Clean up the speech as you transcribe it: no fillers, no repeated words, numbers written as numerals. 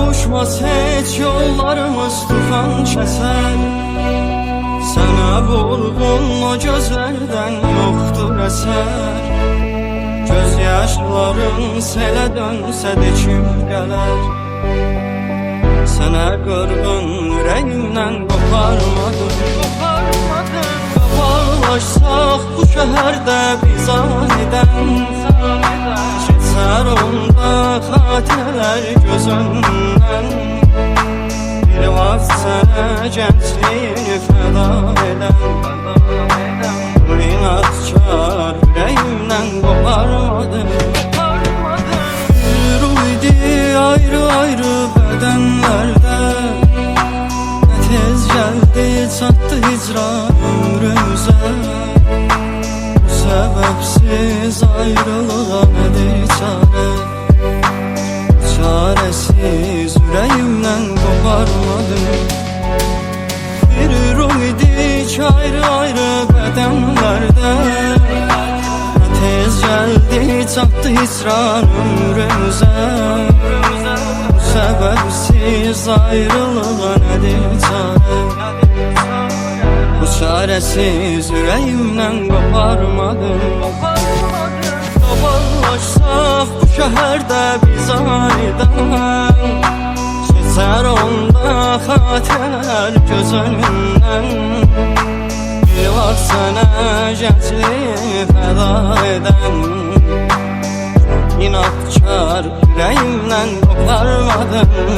Kavuşmaz heç yollarımız tufan kəsər. Sənə vurğun o gözlərdən yoxdur əsər. Göz yaşların selə dönsə də kim gələr? Sənə qırğın ürəyimdən qoparmadım. Qabarlaşsaq bu şəhərdə biz anidən, keçər onda xatirələr göz önündən. Bir vaxt sənə gəncliyini fəda edən, bu inadkar ürəyimdən qoparmadım. Yürüydi ayrı-ayrı bədənlərdə, nə tez gəldi çatdı hicran ömrümüzə. Bu səbəbsiz ayrılığa nədir çarə? Çarəsiz ürəyimdən qoparmadım. Bir ümidik ayrı-ayrı bədənlərdə, nə tez gəldi çatdı hicran ömrümüzə. Bu səbəbsiz ayrılığa nədir çarə? Bu çarəsiz ürəyimdən qoparmadım. Qabarlaşsaq bu şəhərdə biz anidən, keçər onda xatirələr göz önündən. Bir vaxt sənə gəncliyimi fəda edən, inadkar ürəyimdən qoparmadım.